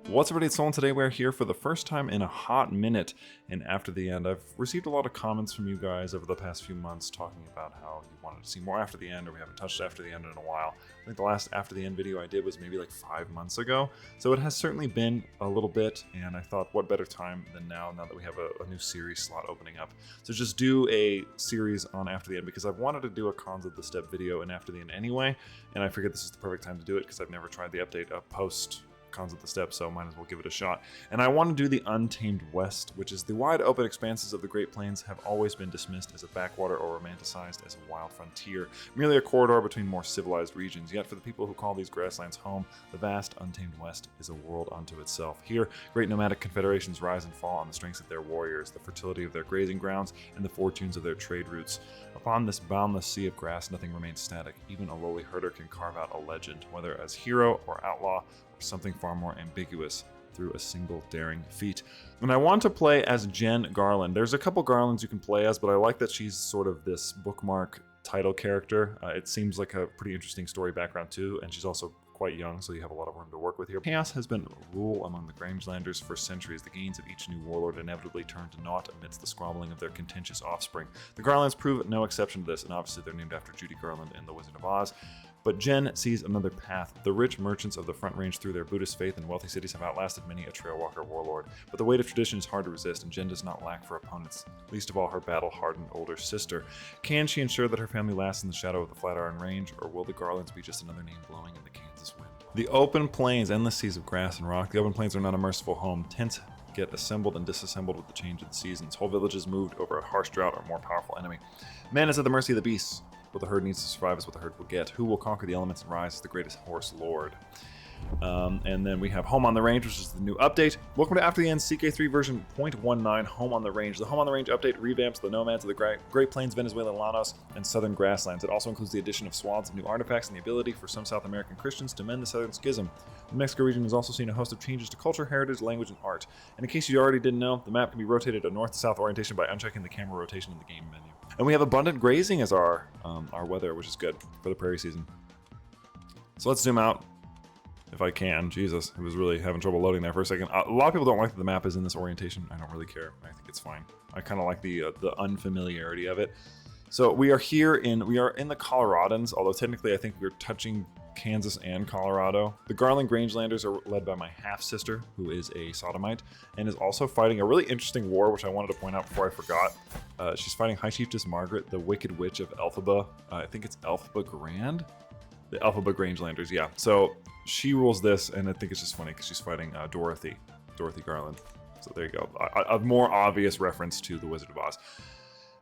What's up, everybody? It's Solon. Today we're here for the first time in a hot minute, and after the end, I've received a lot of comments from you guys over the past few months talking about how you wanted to see more after the end, or we haven't touched after the end in a while. I think the last after the end video I did was maybe like 5 months ago, so it has certainly been a little bit, and I thought what better time than now that we have a new series slot opening up. So just do a series on after the end, because I've wanted to do a Cons of the Step video in after the end anyway, and I figured this is the perfect time to do it because I've never tried the update post Cons of the Step, so might as well give it a shot. And I want to do the Untamed West, which is the wide open expanses of the Great Plains have always been dismissed as a backwater or romanticized as a wild frontier, merely a corridor between more civilized regions. Yet for the people who call these grasslands home, the vast Untamed West is a world unto itself. Here, great nomadic confederations rise and fall on the strengths of their warriors, the fertility of their grazing grounds, and the fortunes of their trade routes. Upon this boundless sea of grass, nothing remains static. Even a lowly herder can carve out a legend, whether as hero or outlaw, or something far more ambiguous through a single daring feat. And I want to play as Jen Garland. There's a couple Garlands you can play as, but I like that she's sort of this bookmark title character. It seems like a pretty interesting story background too, and she's also quite young, so you have a lot of room to work with here. Chaos has been rule among the Grangelanders for centuries. The gains of each new warlord inevitably turn to naught amidst the squabbling of their contentious offspring. The Garlands prove no exception to this, and obviously they're named after Judy Garland in The Wizard of Oz. But Jen sees another path. The rich merchants of the Front Range through their Buddhist faith and wealthy cities have outlasted many a trailwalker warlord. But the weight of tradition is hard to resist, and Jen does not lack for opponents, least of all her battle-hardened older sister. Can she ensure that her family lasts in the shadow of the Flatiron Range, or will the Garlands be just another name blowing in the Kansas wind? The open plains, endless seas of grass and rock. The open plains are not a merciful home. Tents get assembled and disassembled with the change of the seasons. Whole villages moved over a harsh drought or more powerful enemy. Man is at the mercy of the beasts. What the herd needs to survive is what the herd will get. Who will conquer the elements and rise as the greatest horse lord? And then we have Home on the Range, which is the new update. Welcome to After the End CK3 version 0.19, Home on the Range. The Home on the Range update revamps the nomads of the Great Plains, Venezuelan Llanos, and Southern Grasslands. It also includes the addition of swaths of new artifacts and the ability for some South American Christians to mend the Southern Schism. The Mexico region has also seen a host of changes to culture, heritage, language, and art. And in case you already didn't know, the map can be rotated a north to south orientation by unchecking the camera rotation in the game menu. And we have abundant grazing as our weather, which is good for the prairie season. So let's zoom out. If I can. Jesus, I was really having trouble loading there for a second. A lot of people don't like that the map is in this orientation. I don't really care. I think it's fine. I kind of like the unfamiliarity of it. So we are in the Coloradans, although technically I think we're touching Kansas and Colorado. The Garland Grangelanders are led by my half-sister, who is a sodomite, and is also fighting a really interesting war, which I wanted to point out before I forgot. She's fighting High Chiefess Margaret, the Wicked Witch of Elphaba. I think it's Elphaba Grand? The Elphaba Grangelanders, yeah. So she rules this, and I think it's just funny because she's fighting Dorothy Garland. So there you go. A more obvious reference to The Wizard of Oz.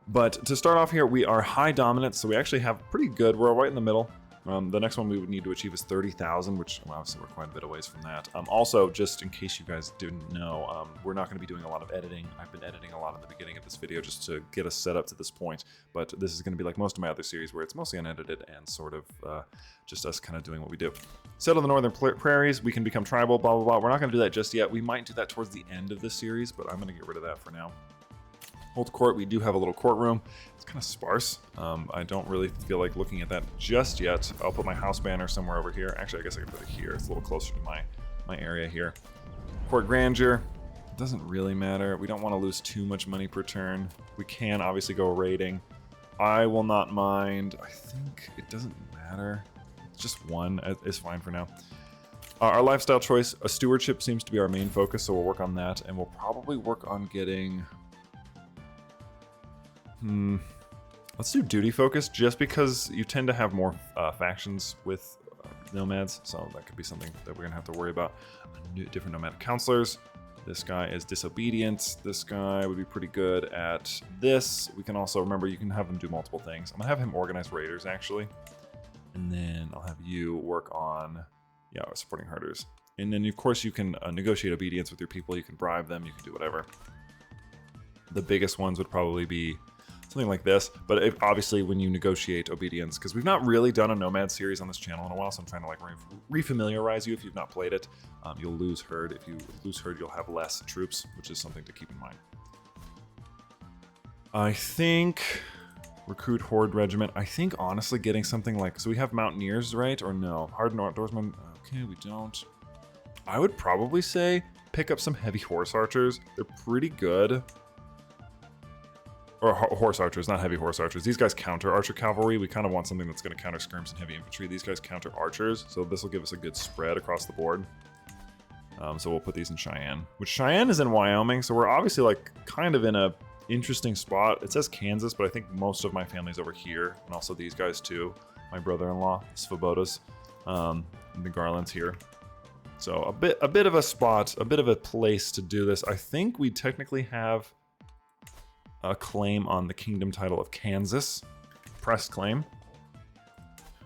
But to start off here, we are high dominance, so we actually have pretty good. We're right in the middle. The next one we would need to achieve is 30,000, which obviously we're quite a bit away from that. Also, just in case you guys didn't know, we're not going to be doing a lot of editing. I've been editing a lot in the beginning of this video just to get us set up to this point, but this is going to be like most of my other series where it's mostly unedited and sort of just us kind of doing what we do. Settle the northern prairies, we can become tribal, blah, blah, blah. We're not going to do that just yet. We might do that towards the end of this series, but I'm going to get rid of that for now. Hold court, we do have a little courtroom. It's kind of sparse. I don't really feel like looking at that just yet. I'll put my house banner somewhere over here. Actually, I guess I can put it here. It's a little closer to my area here. Court grandeur, doesn't really matter. We don't want to lose too much money per turn. We can obviously go raiding. I will not mind. I think it doesn't matter. It's just one. It's fine for now. Our lifestyle choice, a stewardship seems to be our main focus, so we'll work on that, and we'll probably work on getting... Let's do duty focus, just because you tend to have more factions with nomads, so that could be something that we're gonna have to worry about. Different nomadic counselors. This guy is disobedient. This guy would be pretty good at this. We can also, remember, you can have him do multiple things. I'm gonna have him organize raiders, actually. And then I'll have you work on, supporting herders. And then, of course, you can negotiate obedience with your people. You can bribe them. You can do whatever. The biggest ones would probably be something like this, but obviously when you negotiate obedience, because we've not really done a Nomad series on this channel in a while, so I'm trying to like refamiliarize you if you've not played it. You'll lose herd. If you lose herd, you'll have less troops, which is something to keep in mind. I think recruit horde regiment. I think honestly getting something like, so we have mountaineers, right? Or no? Hardened outdoorsmen. Okay, we don't. I would probably say pick up some heavy horse archers. They're pretty good. Or horse archers, not heavy horse archers. These guys counter archer cavalry. We kind of want something that's going to counter skirms and heavy infantry. These guys counter archers, so this will give us a good spread across the board. So we'll put these in Cheyenne, which Cheyenne is in Wyoming, so we're obviously like kind of in a interesting spot. It says Kansas, but I think most of my family's over here, and also these guys too. My brother-in-law, Svobodas, and the Garlands here. So a bit of a spot, a bit of a place to do this. I think we technically have a claim on the kingdom title of Kansas, pressed claim,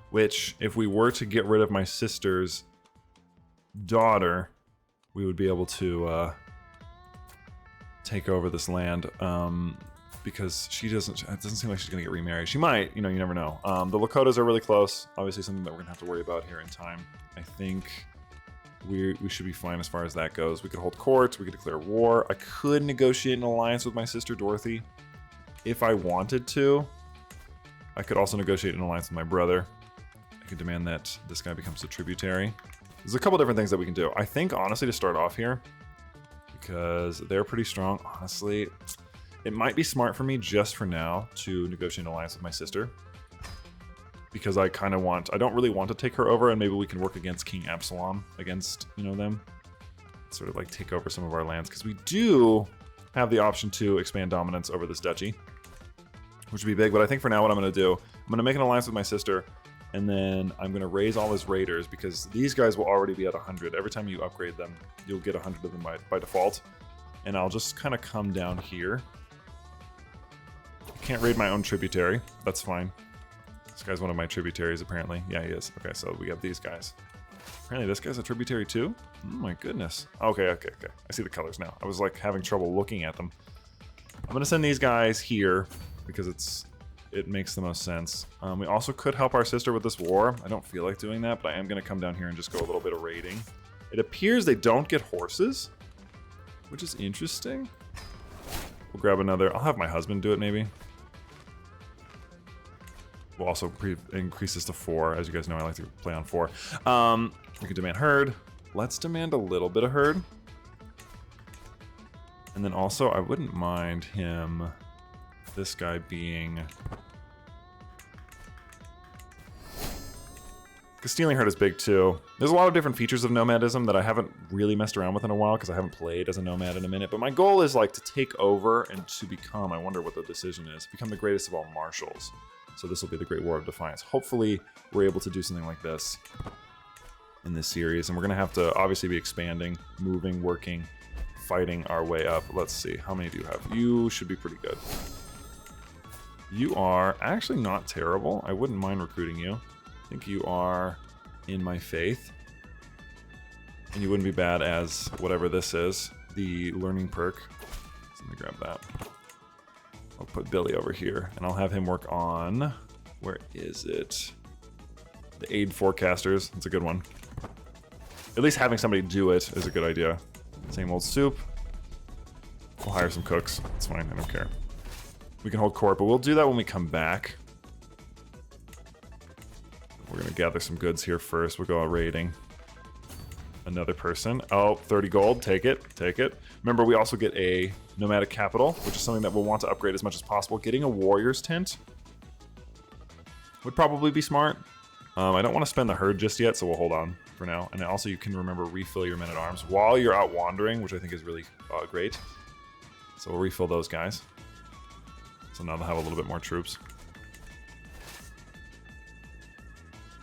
which if we were to get rid of my sister's daughter, we would be able to take over this land, because it doesn't seem like she's gonna get remarried. She might, you never know. The Lakotas are really close, obviously something that we're gonna have to worry about here in time. I think we should be fine as far as that goes. We could hold court, we could declare war. I could negotiate an alliance with my sister Dorothy if I wanted to. I could also negotiate an alliance with my brother. I could demand that this guy becomes a tributary. There's a couple different things that we can do. I think honestly to start off here, because they're pretty strong, honestly, it might be smart for me just for now to negotiate an alliance with my sister. Because I don't really want to take her over, and maybe we can work against King Absalom, against, them. Sort of like take over some of our lands, because we do have the option to expand dominance over this duchy, which would be big. But I think for now what I'm going to do, I'm going to make an alliance with my sister, and then I'm going to raise all his raiders, because these guys will already be at 100. Every time you upgrade them, you'll get 100 of them by default. And I'll just kind of come down here. I can't raid my own tributary. That's fine. This guy's one of my tributaries, apparently. Yeah, he is. Okay, so we got these guys. Apparently this guy's a tributary too? Oh my goodness. Okay. I see the colors now. I was like having trouble looking at them. I'm gonna send these guys here because it makes the most sense. We also could help our sister with this war. I don't feel like doing that, but I am gonna come down here and just go a little bit of raiding. It appears they don't get horses, which is interesting. We'll grab another. I'll have my husband do it maybe. We'll also increase this to 4. As you guys know, I like to play on 4. We can demand herd. Let's demand a little bit of herd. And then also, I wouldn't mind this guy being... Because stealing herd is big too. There's a lot of different features of nomadism that I haven't really messed around with in a while because I haven't played as a nomad in a minute. But my goal is like to take over and to become, I wonder what the decision is, become the greatest of all marshals. So this will be the Great War of Defiance. Hopefully we're able to do something like this in this series. And we're going to have to obviously be expanding, moving, working, fighting our way up. Let's see. How many do you have? You should be pretty good. You are actually not terrible. I wouldn't mind recruiting you. I think you are in my faith. And you wouldn't be bad as whatever this is. The learning perk. So let me grab that. I'll put Billy over here, and I'll have him work on, where is it? The aid forecasters. It's a good one. At least having somebody do it is a good idea. Same old soup. We'll hire some cooks. It's fine. I don't care. We can hold court, but we'll do that when we come back. We're going to gather some goods here first. We'll go out raiding. Another person. Oh, 30 gold. Take it. Take it. Remember, we also get a nomadic capital, which is something that we'll want to upgrade as much as possible. Getting a warrior's tent would probably be smart. I don't want to spend the herd just yet, so we'll hold on for now. And also, you can remember refill your men-at-arms while you're out wandering, which I think is really great. So we'll refill those guys. So now they'll have a little bit more troops.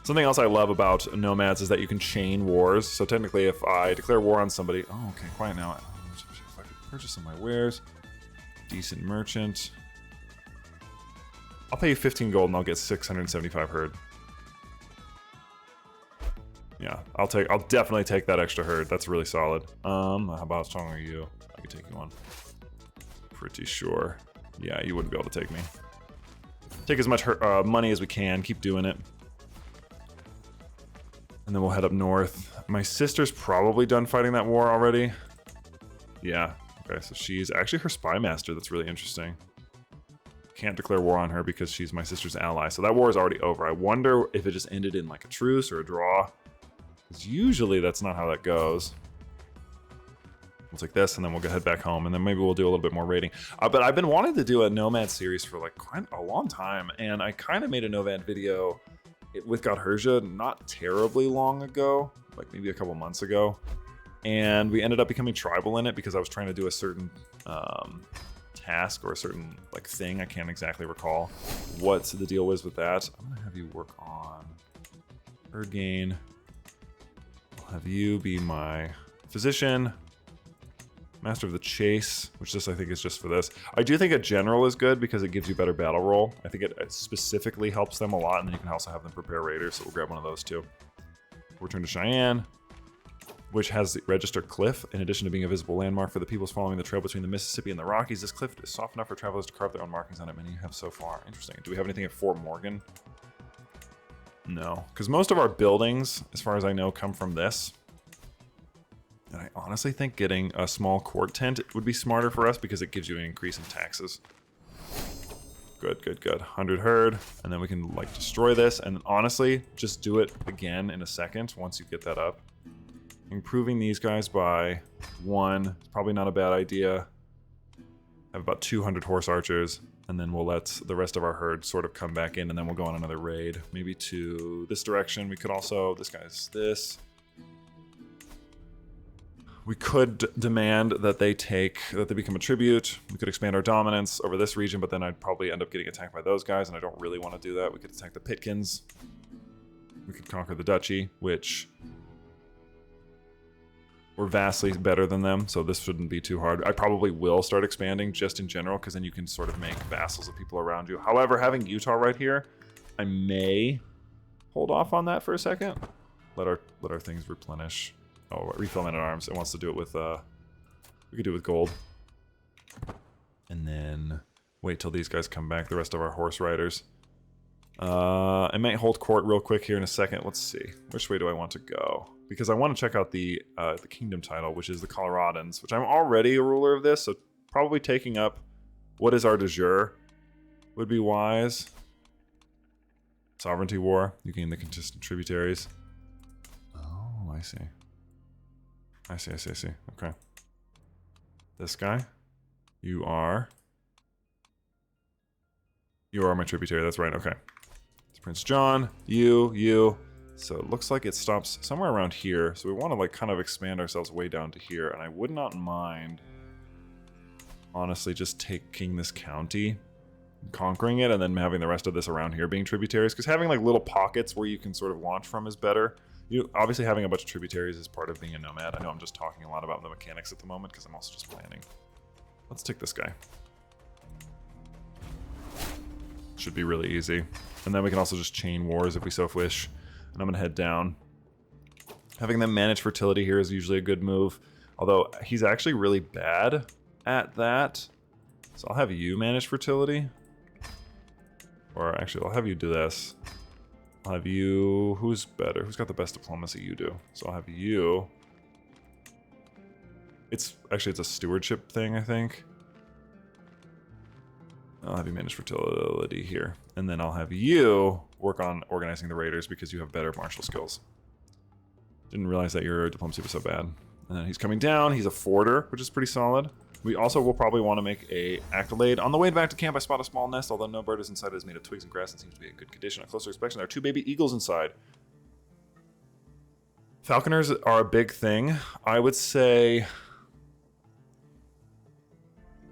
Something else I love about nomads is that you can chain wars. So technically, if I declare war on somebody... Oh, okay, quiet now. If I could purchase some of my wares. Decent merchant. I'll pay you 15 gold and I'll get 675 herd. Yeah, I'll definitely take that extra herd. That's really solid. How about how strong are you? I could take you on. Pretty sure. Yeah, you wouldn't be able to take me. Take as much money as we can. Keep doing it. And then we'll head up north. My sister's probably done fighting that war already. Yeah. Okay, so she's actually her spy master. That's really interesting. Can't declare war on her because she's my sister's ally. So that war is already over. I wonder if it just ended in like a truce or a draw. Because usually that's not how that goes. We'll take this, and then we'll go head back home, and then maybe we'll do a little bit more raiding. But I've been wanting to do a Nomad series for like quite a long time, and I kind of made a Nomad video with Godhersia not terribly long ago, like maybe a couple months ago, and we ended up becoming tribal in it because I was trying to do a certain task or a certain like thing. I can't exactly recall what the deal was with that. I'm gonna have you work on herd gain. I'll have you be my physician. Master of the Chase, which this I think is just for this. I do think a general is good because it gives you better battle roll. I think it specifically helps them a lot, and then you can also have them prepare raiders, so we'll grab one of those too. Return to Cheyenne, which has the Register Cliff. In addition to being a visible landmark for the peoples following the trail between the Mississippi and the Rockies, this cliff is soft enough for travelers to carve their own markings on it. Many have so far. Interesting. Do we have anything at Fort Morgan? No, because most of our buildings, as far as I know, come from this. And I honestly think getting a small court tent would be smarter for us because it gives you an increase in taxes. Good, good, good. 100 herd, and then we can like destroy this. And honestly, just do it again in a second once you get that up. Improving these guys by 1 is probably not a bad idea. I have about 200 horse archers, and then we'll let the rest of our herd sort of come back in, and then we'll go on another raid. Maybe to this direction. We could also, this guy's this. We could demand that they become a tribute. We could expand our dominance over this region, but then I'd probably end up getting attacked by those guys, and I don't really want to do that. We could attack the Pitkins. We could conquer the Duchy, which we're vastly better than them, so this shouldn't be too hard. I probably will start expanding just in general, because then you can sort of make vassals of people around you. However, having Utah right here, I may hold off on that for a second. Let our things replenish. Oh, refill men at arms. It wants to do it with, we could do it with gold. And then wait till these guys come back, the rest of our horse riders. I might hold court real quick here in a second. Let's see. Which way do I want to go? Because I want to check out the kingdom title, which is the Coloradans, which I'm already a ruler of this, so probably taking up what is our de jure would be wise. Sovereignty war. You gain the consistent tributaries. Oh, I see. I see. Okay. This guy. You are my tributary. That's right. Okay. It's Prince John. You. So it looks like it stops somewhere around here. So we want to like kind of expand ourselves way down to here. And I would not mind, honestly, just taking this county, conquering it, and then having the rest of this around here being tributaries. Because having like little pockets where you can sort of launch from is better. Obviously having a bunch of tributaries is part of being a nomad. I know I'm just talking a lot about the mechanics at the moment because I'm also just planning. Let's take this guy. Should be really easy. And then we can also just chain wars if we so wish. And I'm going to head down. Having them manage fertility here is usually a good move. Although he's actually really bad at that. So I'll have you manage fertility. Or actually, I'll have you do this. I'll have you... Who's better? Who's got the best diplomacy? You do. So I'll have you... It's a stewardship thing, I think. I'll have you manage fertility here. And then I'll have you work on organizing the raiders because you have better martial skills. Didn't realize that your diplomacy was so bad. And then he's coming down. He's a forter, which is pretty solid. We also will probably want to make a accolade. On the way back to camp, I spot a small nest. Although no bird is inside, it is made of twigs and grass and seems to be in good condition. On closer inspection, there are 2 baby eagles inside. Falconers are a big thing. I would say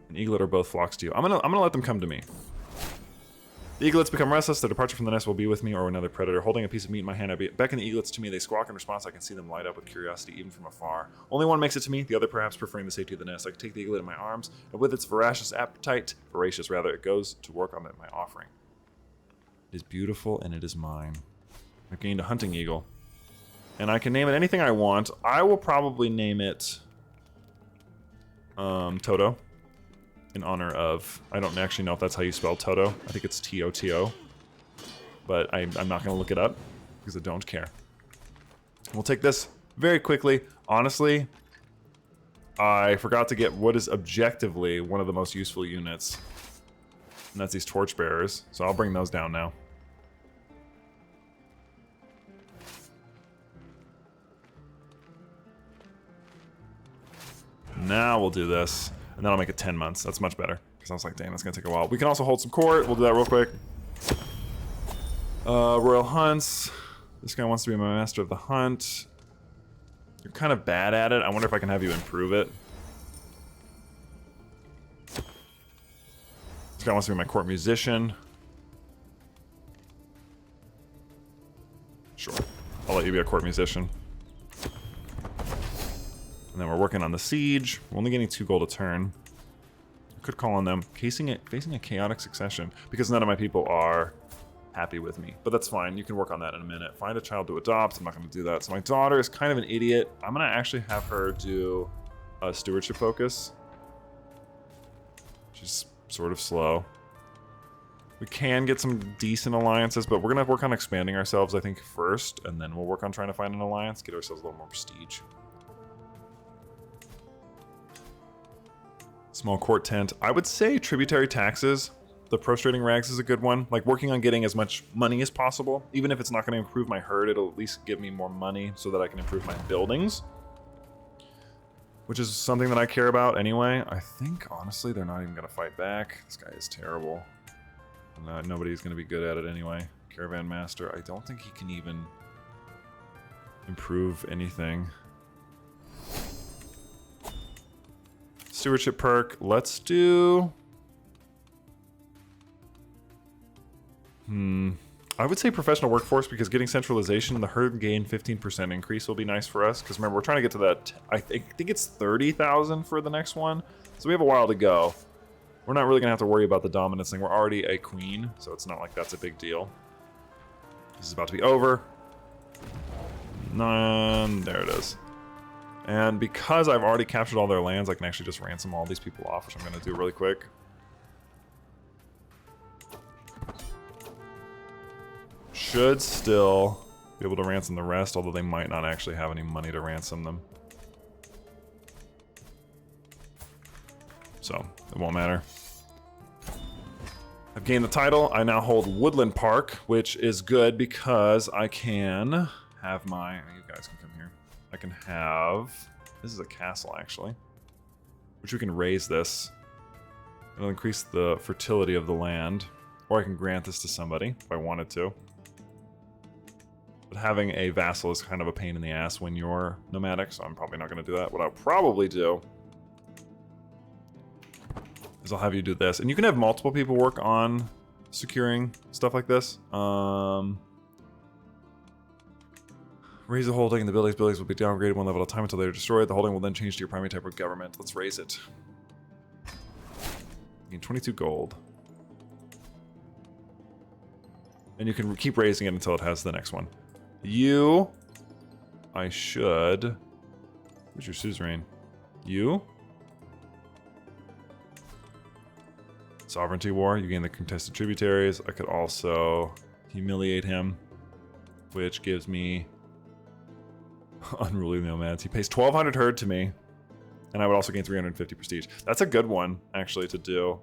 an eaglet or both flocks to you. I'm gonna let them come to me. The eaglets become restless. Their departure from the nest will be with me or another predator. Holding a piece of meat in my hand, I beckon the eaglets to me. They squawk in response. I can see them light up with curiosity even from afar. Only one makes it to me, the other perhaps preferring the safety of the nest. I can take the eaglet in my arms, and with its voracious, it goes to work on my offering. It is beautiful, and it is mine. I've gained a hunting eagle. And I can name it anything I want. I will probably name it Toto. In honor of, I don't actually know if that's how you spell Toto. I think it's T-O-T-O. But I'm not going to look it up because I don't care. We'll take this very quickly. Honestly, I forgot to get what is objectively one of the most useful units. And that's these torchbearers. So I'll bring those down now. Now we'll do this, and then I'll make it 10 months. That's much better. Because I was like, dang, that's gonna take a while. We can also hold some court. We'll do that real quick. Royal hunts. This guy wants to be my master of the hunt. You're kind of bad at it. I wonder if I can have you improve it. This guy wants to be my court musician. Sure. I'll let you be a court musician. And then we're working on the siege. We're only getting 2 gold a turn. I could call on them. Facing a chaotic succession. Because none of my people are happy with me. But that's fine. You can work on that in a minute. Find a child to adopt. I'm not going to do that. So my daughter is kind of an idiot. I'm going to actually have her do a stewardship focus. She's sort of slow. We can get some decent alliances, but we're going to work on expanding ourselves, I think, first. And then we'll work on trying to find an alliance. Get ourselves a little more prestige. Small court tent. I would say tributary taxes. The prostrating rags is a good one. Like working on getting as much money as possible. Even if it's not going to improve my herd, it'll at least give me more money so that I can improve my buildings. Which is something that I care about anyway. I think, honestly, they're not even going to fight back. This guy is terrible. Nobody's going to be good at it anyway. Caravan master. I don't think he can even improve anything. Stewardship perk. Let's do... I would say professional workforce because getting centralization and the herd gain 15% increase will be nice for us. Because remember, we're trying to get to that... I think it's 30,000 for the next one. So we have a while to go. We're not really going to have to worry about the dominance thing. We're already a queen, so it's not like that's a big deal. This is about to be over. None. There it is. And because I've already captured all their lands, I can actually just ransom all these people off, which I'm going to do really quick. Should still be able to ransom the rest, although they might not actually have any money to ransom them. So, it won't matter. I've gained the title. I now hold Woodland Park, which is good because I can have my... You guys can come here. I can have... This is a castle, actually. Which we can raise this. It'll increase the fertility of the land. Or I can grant this to somebody, if I wanted to. But having a vassal is kind of a pain in the ass when you're nomadic, so I'm probably not going to do that. What I'll probably do is I'll have you do this. And you can have multiple people work on securing stuff like this. Raise the holding and the buildings. Buildings will be downgraded 1 level at a time until they're destroyed. The holding will then change to your primary type of government. Let's raise it. Gain 22 gold. And you can keep raising it until it has the next one. You... I should... Who's your suzerain? You? Sovereignty war. You gain the contested tributaries. I could also humiliate him, which gives me unruly nomads. He pays 1,200 herd to me, and I would also gain 350 prestige. That's a good one, actually, to do.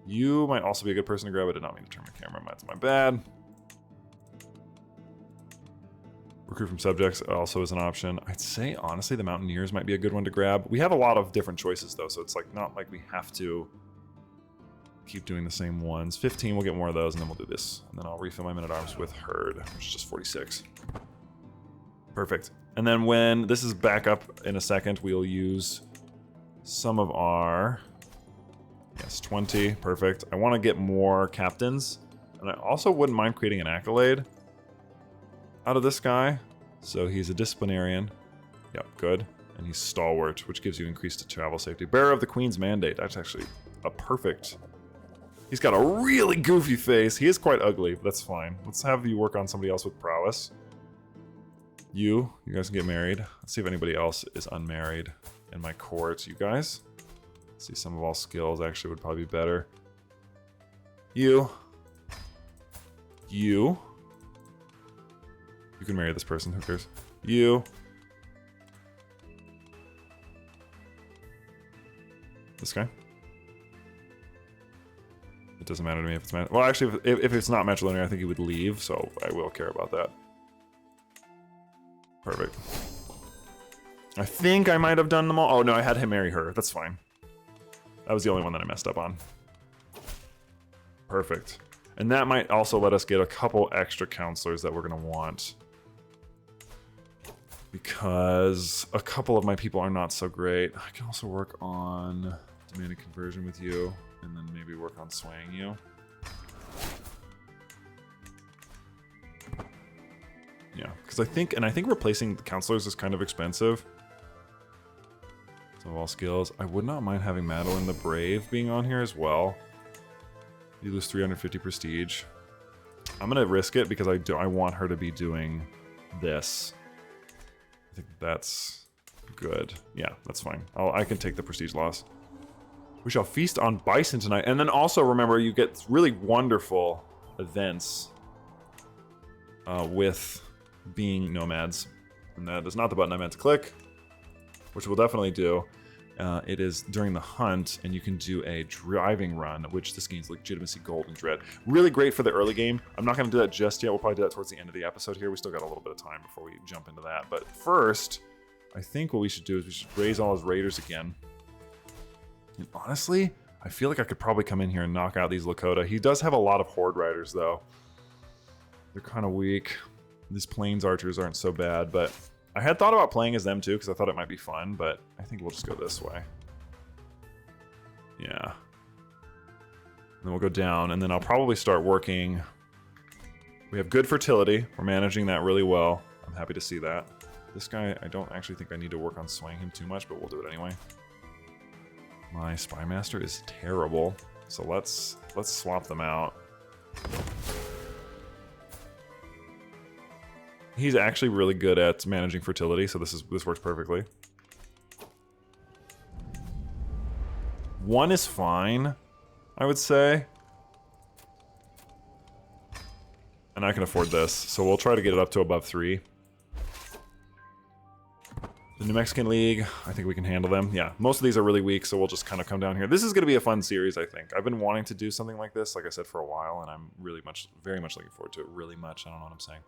You might also be a good person to grab. I did not mean to turn my camera. That's my bad. Recruit from subjects also is an option. I'd say, honestly, the Mountaineers might be a good one to grab. We have a lot of different choices, though, so it's like not like we have to keep doing the same ones. 15, we'll get more of those, and then we'll do this. And then I'll refill my men-at-arms with herd, which is just 46. Perfect. And then when this is back up in a second, we'll use some of our... Yes, 20. Perfect. I want to get more captains. And I also wouldn't mind creating an accolade out of this guy. So he's a disciplinarian. Yep, good. And he's stalwart, which gives you increased travel safety. Bearer of the Queen's Mandate. That's actually a perfect... He's got a really goofy face. He is quite ugly, but that's fine. Let's have you work on somebody else with prowess. You guys can get married. Let's see if anybody else is unmarried in my court. You guys? Let's see, some of all skills actually would probably be better. You can marry this person, who cares? This guy? It doesn't matter to me if it's well, actually, if it's not matrilinear, I think he would leave, so I will care about that. Perfect. I think I might have done them all. Oh, no, I had him marry her. That's fine. That was the only one that I messed up on. Perfect. And that might also let us get a couple extra counselors that we're going to want. Because a couple of my people are not so great. I can also work on demanding conversion with you. And then maybe work on swaying you. Yeah, because I think replacing the counselors is kind of expensive. So all skills. I would not mind having Madeline the Brave being on here as well. You lose 350 prestige. I'm gonna risk it because I want her to be doing this. I think that's good. Yeah, that's fine. I can take the prestige loss. We shall feast on bison tonight, and then also remember you get really wonderful events with being nomads, and that is not the button I meant to click, which we'll definitely do. It is during the hunt, and you can do a driving run, which this gains legitimacy, gold, and dread. Really great for the early game. I'm not going to do that just yet. We'll probably do that towards the end of the episode here. We still got a little bit of time before we jump into that. But first, I think what we should do is we should raise all his raiders again. And honestly, I feel like I could probably come in here and knock out these Lakota. He does have a lot of horde riders, though. They're kind of weak. These plains archers aren't so bad, but I had thought about playing as them too because I thought it might be fun, but I think we'll just go this way. Yeah. And then we'll go down, and then I'll probably start working. We have good fertility. We're managing that really well. I'm happy to see that. This guy, I don't actually think I need to work on swaying him too much, but we'll do it anyway. My spy master is terrible, so let's swap them out. He's actually really good at managing fertility, so this works perfectly. 1 is fine, I would say. And I can afford this, so we'll try to get it up to above 3. The New Mexican League, I think we can handle them. Yeah, most of these are really weak, so we'll just kind of come down here. This is going to be a fun series, I think. I've been wanting to do something like this, like I said, for a while, and I'm very much looking forward to it. Really much, I don't know what I'm saying.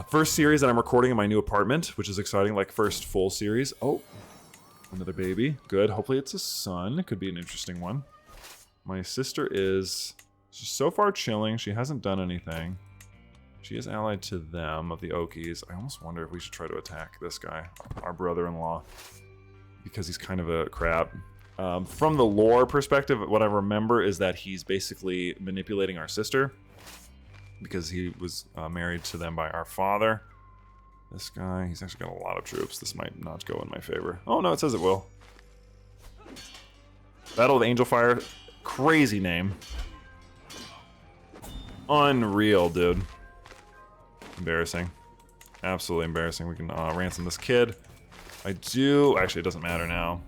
First series that I'm recording in my new apartment, which is exciting, like first full series. Oh, another baby. Good. Hopefully it's a son. It could be an interesting one. My sister is so far chilling. She hasn't done anything. She is allied to them of the Okies. I almost wonder if we should try to attack this guy, our brother-in-law, because he's kind of a crap. From the lore perspective, what I remember is that he's basically manipulating our sister, because he was married to them by our father. This guy, he's actually got a lot of troops. This might not go in my favor. Oh no, it says it will. Battle of Angel Fire. Crazy name. Unreal, dude. Embarrassing. Absolutely embarrassing. We can ransom this kid. Actually, it doesn't matter now.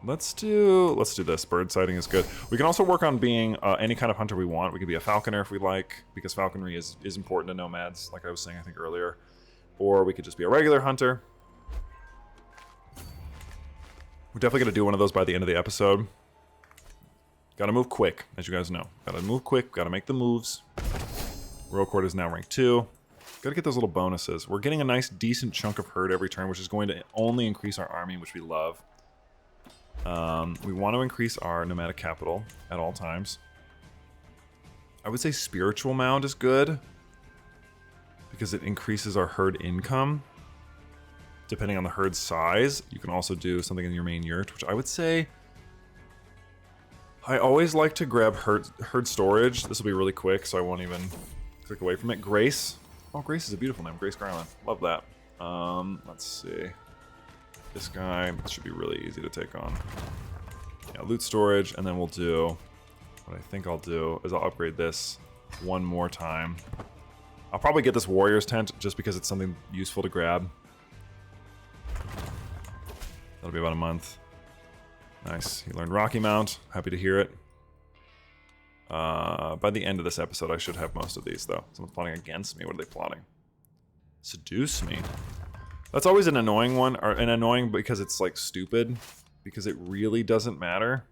Let's do this. Bird sighting is good. We can also work on being any kind of hunter we want. We could be a falconer if we like, because falconry is important to nomads, like I was saying, I think, earlier. Or we could just be a regular hunter. We're definitely going to do one of those by the end of the episode. Gotta move quick, as you guys know. Gotta move quick, gotta make the moves. Royal Court is now rank 2. Gotta get those little bonuses. We're getting a nice, decent chunk of herd every turn, which is going to only increase our army, which we love. We want to increase our nomadic capital at all times. I would say Spiritual Mound is good, because it increases our herd income. Depending on the herd size, you can also do something in your main yurt, which I would say... I always like to grab herd storage. This will be really quick, so I won't even click away from it. Grace. Oh, Grace is a beautiful name. Grace Garland. Love that. Let's see. This guy should be really easy to take on. Yeah, loot storage, and then we'll do... What I think I'll do is I'll upgrade this one more time. I'll probably get this warrior's tent just because it's something useful to grab. That'll be about a month. Nice. He learned Rocky Mount. Happy to hear it. By the end of this episode, I should have most of these, though. Someone's plotting against me. What are they plotting? Seduce me. That's always an annoying one. Or an annoying because it's, like, stupid. Because it really doesn't matter.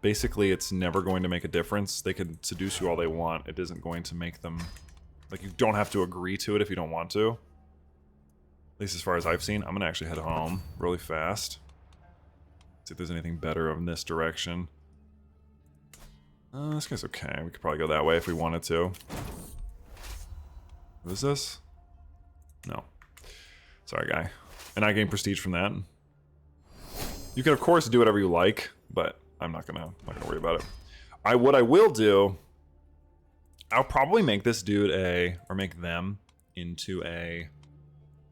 Basically, it's never going to make a difference. They can seduce you all they want. It isn't going to make them... Like, you don't have to agree to it if you don't want to. At least as far as I've seen. I'm going to actually head home really fast. See if there's anything better in this direction. This guy's okay. We could probably go that way if we wanted to. What is this? No. Sorry, guy. And I gain prestige from that. You can, of course, do whatever you like, but I'm not gonna worry about it. What I will do, I'll probably make this dude or make them into a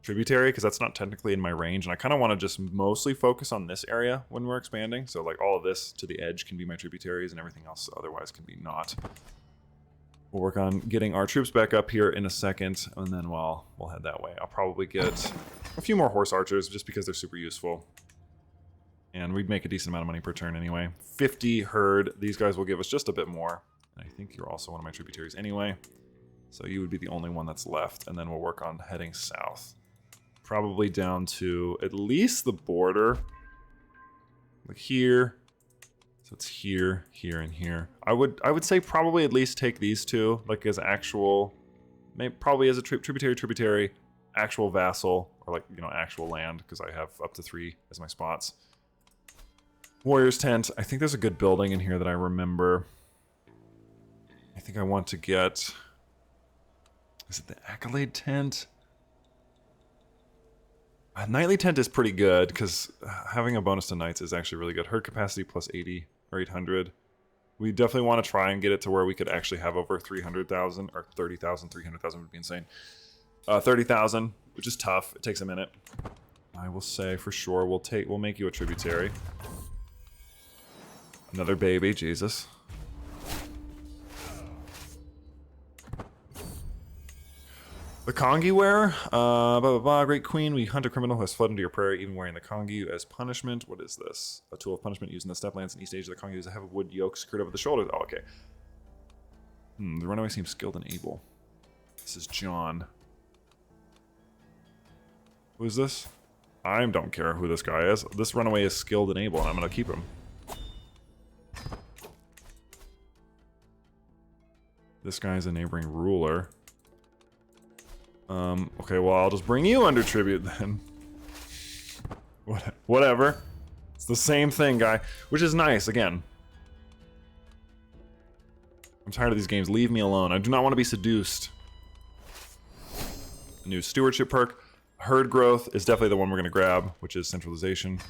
tributary, because that's not technically in my range, and I kind of want to just mostly focus on this area when we're expanding. So like all of this to the edge can be my tributaries, and everything else otherwise can be not. We'll work on getting our troops back up here in a second, and then we'll head that way. I'll probably get a few more horse archers just because they're super useful. And we'd make a decent amount of money per turn anyway. 50 herd. These guys will give us just a bit more. And I think you're also one of my tributaries anyway. So you would be the only one that's left. And then we'll work on heading south. Probably down to at least the border. Like here. So it's here, here, and here. I would say probably at least take these two, like as actual, maybe probably as a tributary, actual vassal, or like, you know, actual land, because I have up to 3 as my spots. Warrior's tent. I think there's a good building in here that I remember. I think I want to get... Is it the Accolade tent? A Knightly tent is pretty good, because having a bonus to Knights is actually really good. Herd capacity plus 80 or 800. We definitely want to try and get it to where we could actually have over 300,000, or 30,000. 300,000 would be insane. 30,000, which is tough. It takes a minute. I will say for sure we'll make you a tributary. Another baby, Jesus. The Kongi wear, blah blah blah, great queen, we hunt a criminal who has fled into your prairie, even wearing the Kongi as punishment. What is this? A tool of punishment used in the stepplands in East Asia. The Kongi is a heavy wood yoke secured over the shoulders. Oh, okay. The runaway seems skilled and able. This is John. Who is this? I don't care who this guy is. This runaway is skilled and able, and I'm gonna keep him. This guy's a neighboring ruler. Okay, well, I'll just bring you under tribute then. Whatever. It's the same thing, guy. Which is nice, again. I'm tired of these games. Leave me alone. I do not want to be seduced. A new stewardship perk. Herd growth is definitely the one we're going to grab, which is centralization.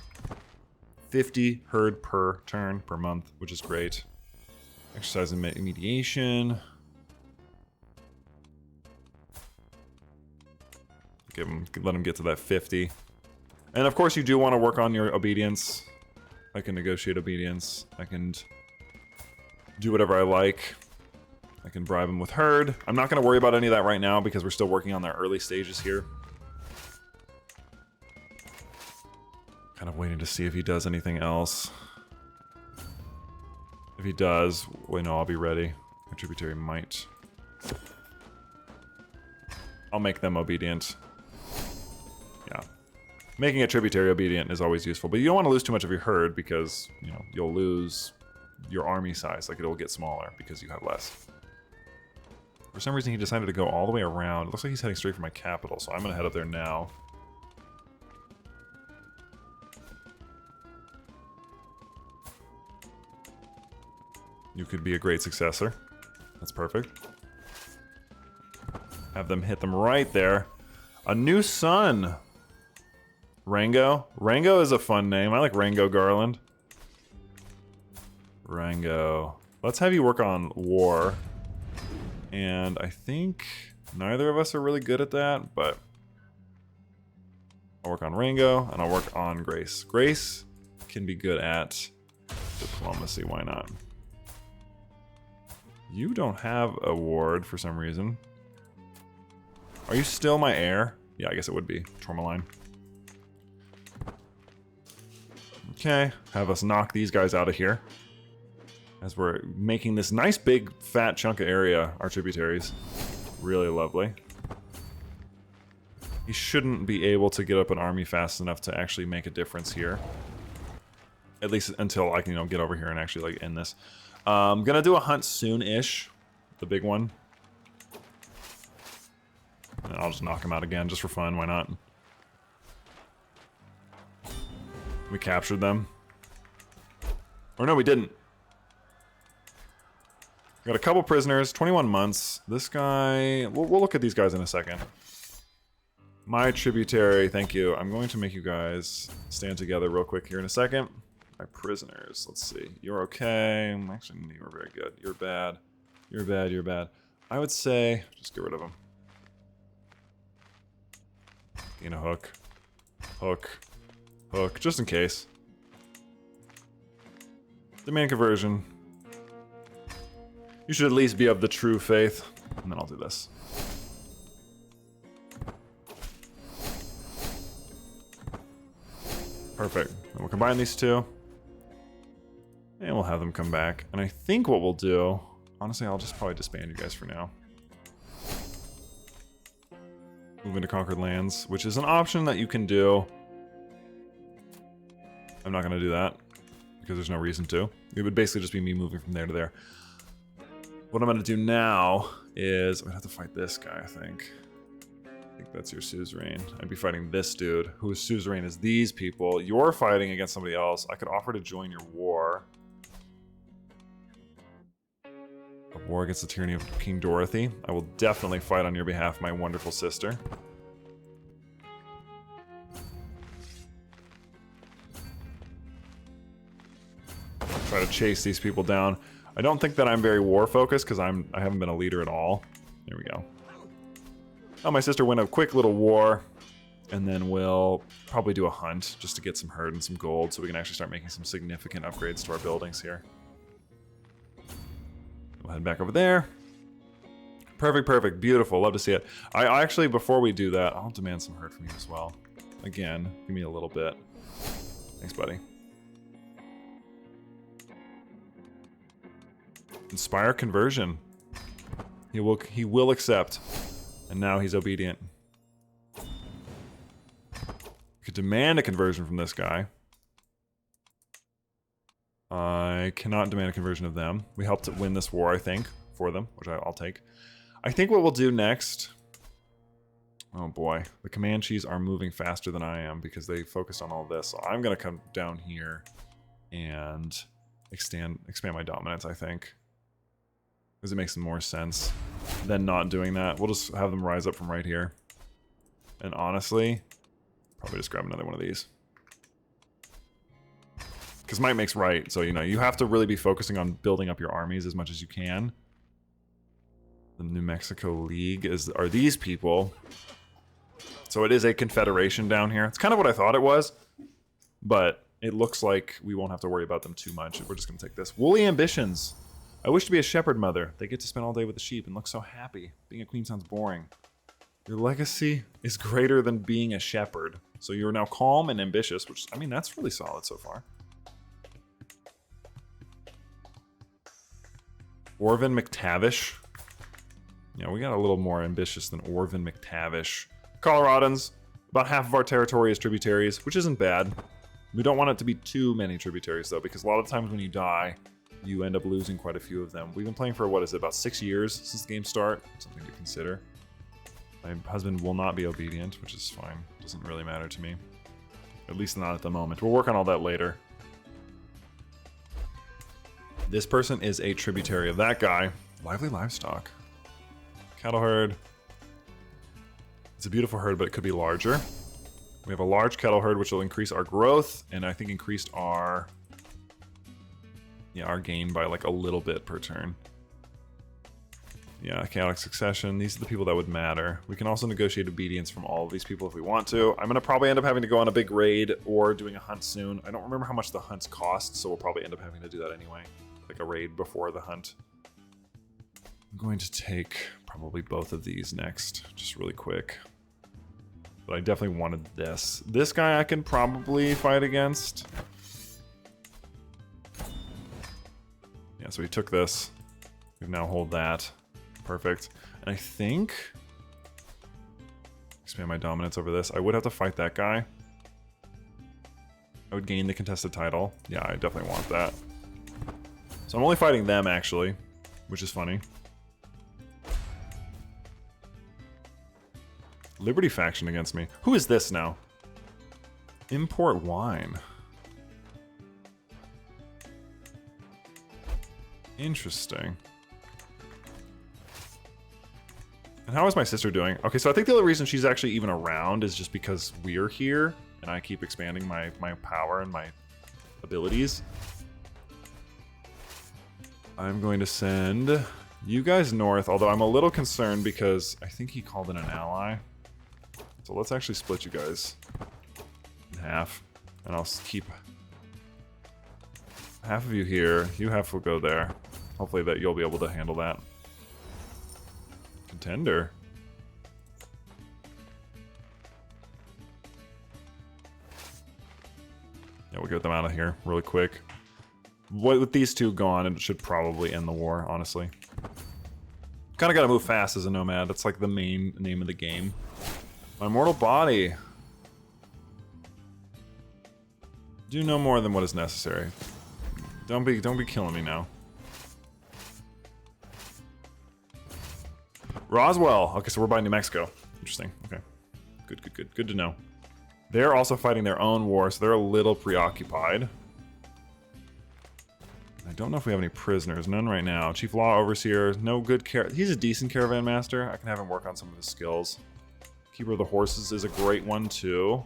50 herd per turn, per month, which is great. Exercise and mediation. Let him get to that 50. And of course you do want to work on your obedience. I can negotiate obedience. I can do whatever I like. I can bribe him with herd. I'm not going to worry about any of that right now because we're still working on the early stages here. Kind of waiting to see if he does anything else. If he does, well, no, I'll be ready. My tributary might. I'll make them obedient. Yeah. Making a tributary obedient is always useful, but you don't want to lose too much of your herd because, you know, you'll lose your army size. Like, it'll get smaller because you have less. For some reason, he decided to go all the way around. It looks like he's heading straight for my capital, so I'm going to head up there now. You could be a great successor. That's perfect. Have them hit them right there. A new son. Rango. Rango is a fun name. I like Rango Garland. Rango. Let's have you work on war. And I think neither of us are really good at that, but I'll work on Rango and I'll work on Grace. Grace can be good at diplomacy. Why not? You don't have a ward for some reason. Are you still my heir? Yeah, I guess it would be. Tourmaline. Okay, have us knock these guys out of here. As we're making this nice big fat chunk of area, our tributaries. Really lovely. He shouldn't be able to get up an army fast enough to actually make a difference here. At least until I can, you know, get over here and actually like end this. I'm gonna do a hunt soon-ish, the big one. And I'll just knock him out again just for fun. Why not? We captured them. Or no, we didn't. Got a couple prisoners, 21 months. This guy, we'll look at these guys in a second. My tributary, thank you. I'm going to make you guys stand together real quick here in a second. My prisoners, let's see. You're okay. Actually, you're very good. You're bad. You're bad, you're bad. I would say, just get rid of them. Gain a hook. Hook. Hook, just in case. Demand conversion. You should at least be of the true faith. And then I'll do this. Perfect. And we'll combine these two. And we'll have them come back. And I think what we'll do... Honestly, I'll just probably disband you guys for now. Move into conquered lands, which is an option that you can do. I'm not going to do that. Because there's no reason to. It would basically just be me moving from there to there. What I'm going to do now is... I'm going to have to fight this guy, I think. I think that's your suzerain. I'd be fighting this dude, whose suzerain is these people. You're fighting against somebody else. I could offer to join your war. A war against the tyranny of King Dorothy. I will definitely fight on your behalf, my wonderful sister. Try to chase these people down. I don't think that I'm very war focused because I haven't been a leader at all. There we go. Oh, my sister win a quick little war, and then we'll probably do a hunt just to get some herd and some gold so we can actually start making some significant upgrades to our buildings here. We'll head back over there. Perfect, perfect, beautiful, love to see it. I actually, before we do that, I'll demand some herd from you as well. Again, give me a little bit. Thanks, buddy. Inspire conversion. He will accept. And now he's obedient. Could demand a conversion from this guy. I cannot demand a conversion of them. We helped win this war, I think, for them, which I'll take. I think what we'll do next... Oh boy, the Comanches are moving faster than I am because they focused on all this. So I'm going to come down here and expand my dominance, I think. Because it makes more sense than not doing that. We'll just have them rise up from right here. And honestly, probably just grab another one of these. Because might makes right, so you know, you have to really be focusing on building up your armies as much as you can. The New Mexico League are these people. So it is a confederation down here. It's kind of what I thought it was, but it looks like we won't have to worry about them too much. We're just going to take this. Woolly Ambitions. I wish to be a shepherd mother. They get to spend all day with the sheep and look so happy. Being a queen sounds boring. Your legacy is greater than being a shepherd. So you're now calm and ambitious, which, I mean, that's really solid so far. Orvin McTavish. Yeah, we got a little more ambitious than Orvin McTavish. Coloradans. About half of our territory is tributaries, which isn't bad. We don't want it to be too many tributaries, though, because a lot of times when you die, you end up losing quite a few of them. We've been playing for, what is it, about 6 years since the game start? Something to consider. My husband will not be obedient, which is fine. Doesn't really matter to me. At least not at the moment. We'll work on all that later. This person is a tributary of that guy. Lively livestock. Cattle herd. It's a beautiful herd, but it could be larger. We have a large cattle herd, which will increase our growth, and I think increased our... yeah, our gain by like a little bit per turn. Yeah, chaotic succession. These are the people that would matter. We can also negotiate obedience from all of these people if we want to. I'm going to probably end up having to go on a big raid or doing a hunt soon. I don't remember how much the hunts cost, so we'll probably end up having to do that anyway. Like a raid before the hunt. I'm going to take probably both of these next, just really quick. But I definitely wanted this. This guy I can probably fight against. Yeah, so we took this. We now hold that. Perfect. And I think... expand my dominance over this. I would have to fight that guy. I would gain the contested title. Yeah, I definitely want that. So I'm only fighting them, actually, which is funny. Liberty faction against me. Who is this now? Import wine. Interesting. And how is my sister doing? Okay, so I think the only reason she's actually even around is just because we're here and I keep expanding my power and my abilities. I'm going to send you guys north, although I'm a little concerned because I think he called in an ally. So let's actually split you guys in half, and I'll keep half of you here. You half will go there. Hopefully that you'll be able to handle that. Contender. Yeah, we'll get them out of here really quick. With these two gone, it should probably end the war, honestly. Kind of got to move fast as a nomad. That's like the main name of the game. My mortal body. Do no more than what is necessary. Don't be killing me now. Roswell. Okay, so we're by New Mexico. Interesting. Okay. Good to know. They're also fighting their own war, so they're a little preoccupied. I don't know if we have any prisoners. None right now. Chief Law Overseer. No good care. He's a decent caravan master. I can have him work on some of his skills. Keeper of the Horses is a great one too,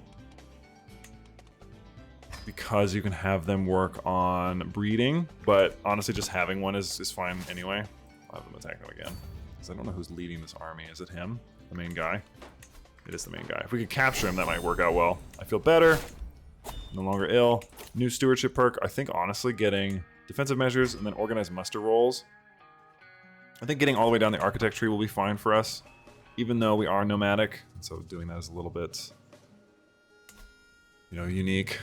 because you can have them work on breeding, but honestly just having one is fine anyway. I'll have them attack them again, because I don't know who's leading this army. Is it him? The main guy? It is the main guy. If we could capture him, that might work out well. I feel better. No longer ill. New stewardship perk. I think honestly getting defensive measures and then organized muster rolls. I think getting all the way down the architect tree will be fine for us, even though we are nomadic. So doing that is a little bit, you know, unique.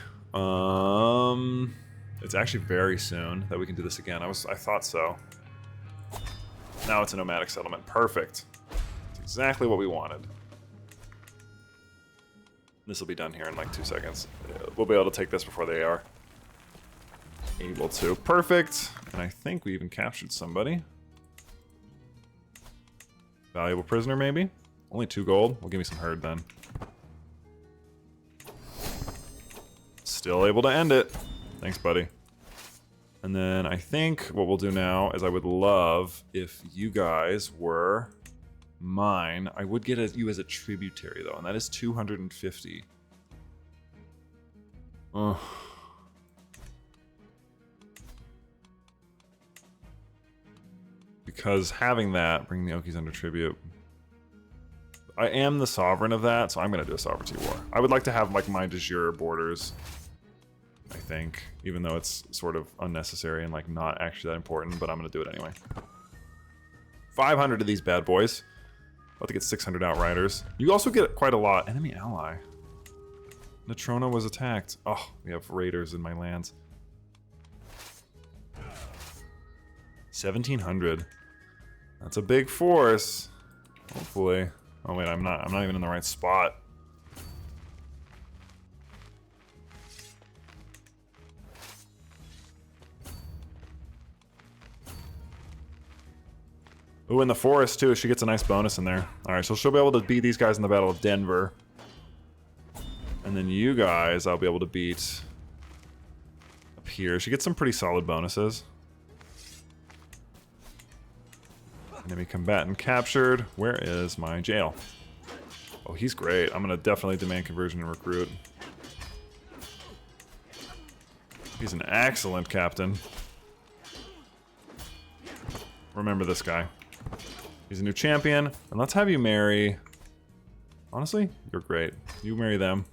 It's actually very soon that we can do this again. I thought so. Now it's a nomadic settlement. Perfect. It's exactly what we wanted. This will be done here in like 2 seconds. We'll be able to take this before they are able to. Perfect. And I think we even captured somebody. Valuable prisoner, maybe? Only 2 gold. Well, give me some herd then. Still able to end it. Thanks, buddy. And then I think what we'll do now is I would love if you guys were mine. I would get you as a tributary, though, and that is 250. Ugh. Because having that, bring the Okies under tribute. I am the sovereign of that, so I'm going to do a sovereignty war. I would like to have like my de jure borders, I think, even though it's sort of unnecessary and like not actually that important, but I'm going to do it anyway. 500 of these bad boys. About to get 600 outriders. You also get quite a lot. Enemy ally. Natrona was attacked. Oh, we have raiders in my lands. 1,700. That's a big force. Hopefully. Oh wait, I'm not even in the right spot. Ooh, in the forest too, she gets a nice bonus in there. Alright, so she'll be able to beat these guys in the Battle of Denver. And then you guys, I'll be able to beat up here. She gets some pretty solid bonuses. Enemy combatant captured. Where is my jail? Oh, he's great. I'm gonna definitely demand conversion and recruit. He's an excellent captain. Remember this guy. He's a new champion. And let's have you marry... Honestly, you're great. You marry them.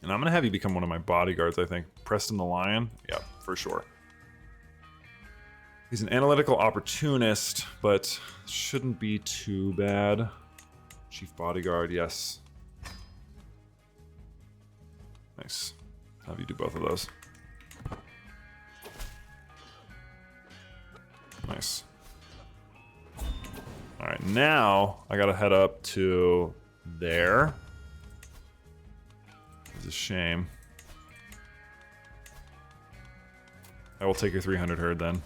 And I'm gonna have you become one of my bodyguards, I think. Preston the Lion? Yep, for sure. He's an analytical opportunist, but shouldn't be too bad. Chief bodyguard, yes. Nice. Have you do both of those. Nice. Alright, now I gotta head up to there. It's a shame. I will take your 300 herd then.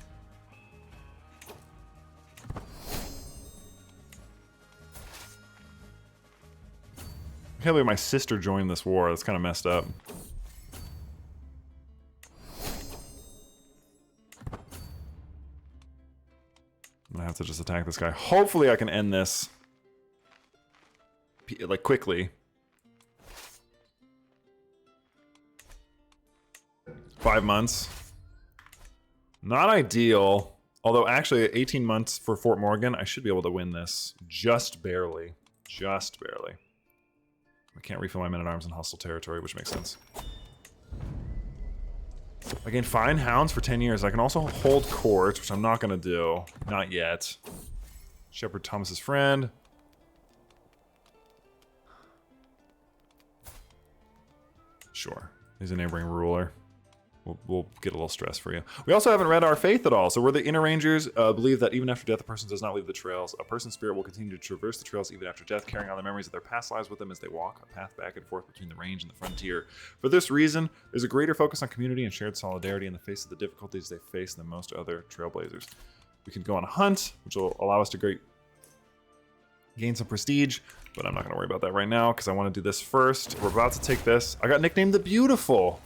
I can't believe my sister joined this war. That's kind of messed up. I'm gonna have to just attack this guy. Hopefully I can end this like quickly. 5 months. Not ideal. Although actually 18 months for Fort Morgan, I should be able to win this. Just barely. Just barely. I can't refill my men-at-arms in hostile territory, which makes sense. I gain fine hounds for 10 years. I can also hold court, which I'm not going to do. Not yet. Shepherd Thomas's friend. Sure. He's a neighboring ruler. We'll get a little stress for you. We also haven't read our faith at all. So we're the inner rangers. Believe that even after death, a person does not leave the trails. A person's spirit will continue to traverse the trails even after death, carrying on the memories of their past lives with them as they walk a path back and forth between the range and the frontier. For this reason, there's a greater focus on community and shared solidarity in the face of the difficulties they face than most other trailblazers. We can go on a hunt, which will allow us to gain some prestige, but I'm not going to worry about that right now because I want to do this first. We're about to take this. I got nicknamed the Beautiful.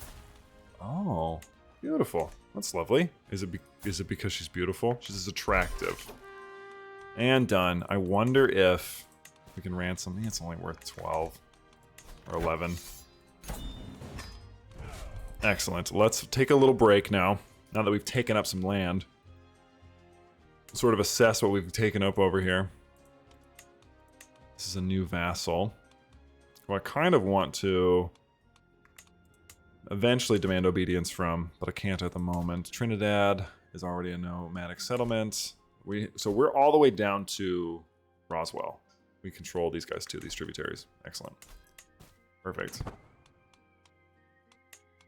Oh, beautiful. That's lovely. Is it because she's beautiful? She's attractive. And done. I wonder if we can ransom. It's only worth 12 or 11. Excellent. Let's take a little break now. Now that we've taken up some land. Sort of assess what we've taken up over here. This is a new vassal who I kind of want to eventually demand obedience from, but I can't at the moment. Trinidad is already a nomadic settlement. So we're all the way down to Roswell. We control these guys too, these tributaries. Excellent. Perfect.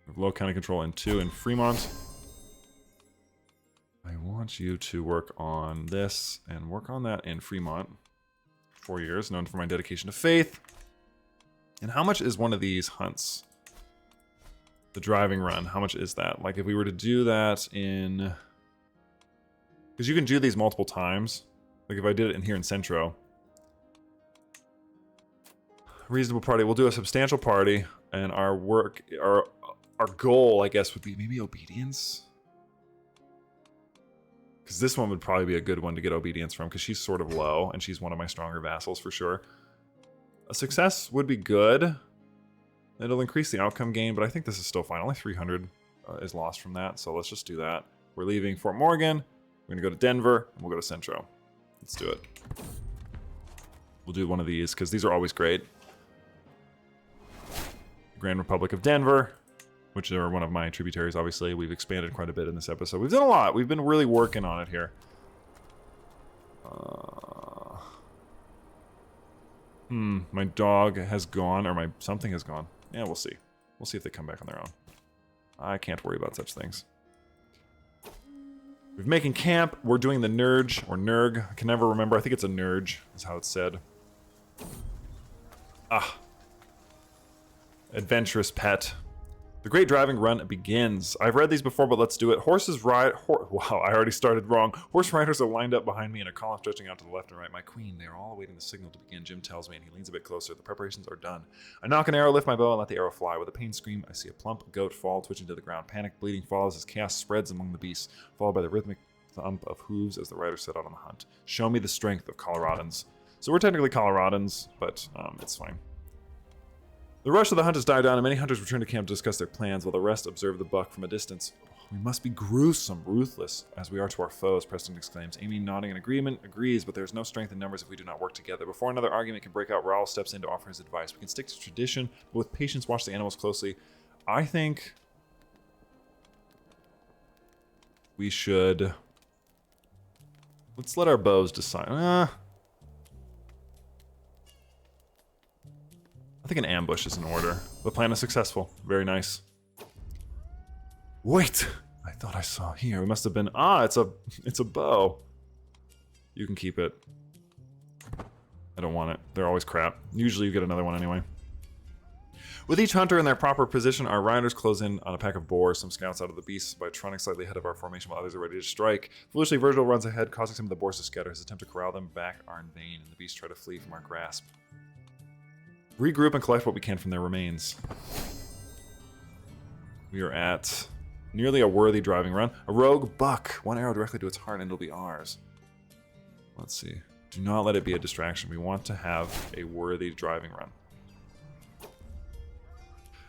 We have low county control in 2 in Fremont. I want you to work on this and work on that in Fremont. 4 years, known for my dedication to faith. And how much is one of these hunts? The driving run, how much is that? Like if we were to do that in... Because you can do these multiple times. Like if I did it in here in Centro. Reasonable party. We'll do a substantial party. And our goal, I guess, would be maybe obedience. Because this one would probably be a good one to get obedience from. Because she's sort of low. And she's one of my stronger vassals for sure. A success would be good. It'll increase the outcome gain, but I think this is still fine. Only 300 is lost from that, so let's just do that. We're leaving Fort Morgan. We're going to go to Denver, and we'll go to Centro. Let's do it. We'll do one of these, because these are always great. Grand Republic of Denver, which are one of my tributaries, obviously. We've expanded quite a bit in this episode. We've done a lot. We've been really working on it here. My dog has gone, or my something has gone. Yeah, we'll see. We'll see if they come back on their own. I can't worry about such things. We're making camp. We're doing the Nurge, or Nurg. I can never remember. I think it's a Nurge, is how it's said. Ah. Adventurous pet. The great driving run begins. I've read these before, but let's do it. Horses ride... Wow, I already started wrong. Horse riders are lined up behind me in a column stretching out to the left and right. My queen, they are all awaiting the signal to begin. Jim tells me, and he leans a bit closer. The preparations are done. I knock an arrow, lift my bow, and let the arrow fly. With a pained scream, I see a plump goat fall, twitching to the ground. Panic, bleeding follows as chaos spreads among the beasts, followed by the rhythmic thump of hooves as the riders set out on the hunt. Show me the strength of Coloradans. So we're technically Coloradans, but it's fine. The rush of the hunt has died down, and many hunters return to camp to discuss their plans, while the rest observe the buck from a distance. We must be gruesome, ruthless, as we are to our foes, Preston exclaims. Amy, nodding in agreement, agrees, but there is no strength in numbers if we do not work together. Before another argument can break out, Raoul steps in to offer his advice. We can stick to tradition, but with patience watch the animals closely. I think we should... Let's let our bows decide. I think an ambush is in order. The plan is successful. Very nice. Wait! I thought I saw here. It must have been... it's a bow. You can keep it. I don't want it. They're always crap. Usually you get another one anyway. With each hunter in their proper position, our riders close in on a pack of boars. Some scouts out of the beasts by trotting slightly ahead of our formation while others are ready to strike. Foolishly, Virgil runs ahead, causing some of the boars to scatter. His attempt to corral them back are in vain, and the beasts try to flee from our grasp. Regroup and collect what we can from their remains. We are at nearly a worthy driving run. A rogue buck. One arrow directly to its heart and it'll be ours. Let's see. Do not let it be a distraction. We want to have a worthy driving run.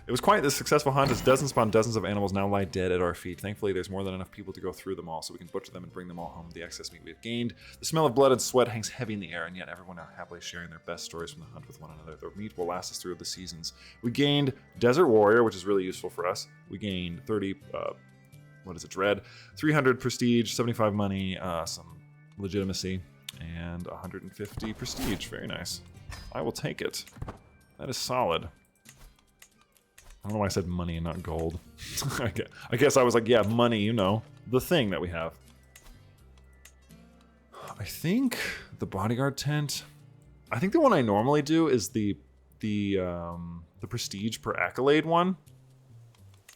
It was quite the successful hunt as dozens upon dozens of animals now lie dead at our feet. Thankfully, there's more than enough people to go through them all so we can butcher them and bring them all home with the excess meat we have gained. The smell of blood and sweat hangs heavy in the air, and yet everyone are happily sharing their best stories from the hunt with one another. Their meat will last us through the seasons. We gained Desert Warrior, which is really useful for us. We gained 30, dread, 300 prestige, 75 money, some legitimacy, and 150 prestige. Very nice. I will take it. That is solid. I don't know why I said money and not gold. I guess I was like, yeah, money, you know, the thing that we have. I think the bodyguard tent. I think the one I normally do is the prestige per accolade one.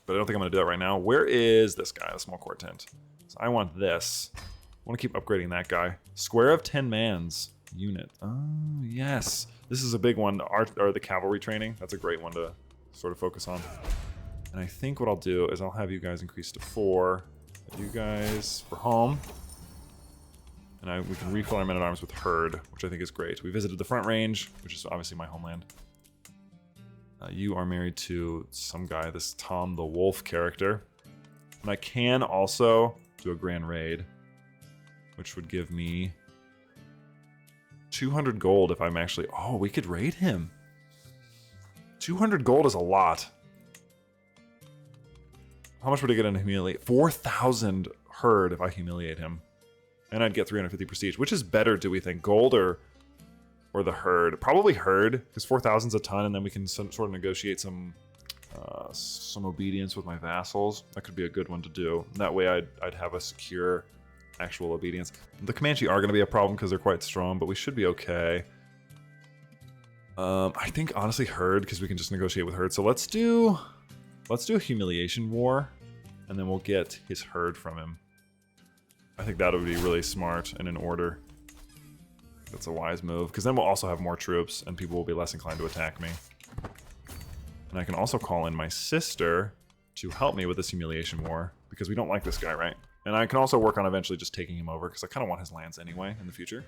But I don't think I'm going to do that right now. Where is this guy, the small core tent? So I want this. I want to keep upgrading that guy. Square of 10 mans unit. Oh, yes. This is a big one. The cavalry training. That's a great one to sort of focus on. And I think what I'll do is I'll have you guys increase to 4. You guys for home. And we can refill our men-at-arms with herd, which I think is great. We visited the front range, which is obviously my homeland. You are married to some guy, this Tom the Wolf character. And I can also do a grand raid, which would give me 200 gold if I'm actually... Oh, we could raid him. 200 gold is a lot. How much would I get in humiliate? 4,000 herd if I humiliate him. And I'd get 350 prestige. Which is better, do we think? Gold or the herd? Probably herd, because 4,000's a ton, and then we can sort of negotiate some obedience with my vassals. That could be a good one to do. That way I'd have a secure actual obedience. The Comanche are going to be a problem because they're quite strong, but we should be okay. I think honestly herd, because we can just negotiate with herd. So let's do a humiliation war, and then we'll get his herd from him. I think that would be really smart and in order. That's a wise move, because then we'll also have more troops, and people will be less inclined to attack me. And I can also call in my sister to help me with this humiliation war, because we don't like this guy, right? And I can also work on eventually just taking him over, because I kind of want his lands anyway in the future.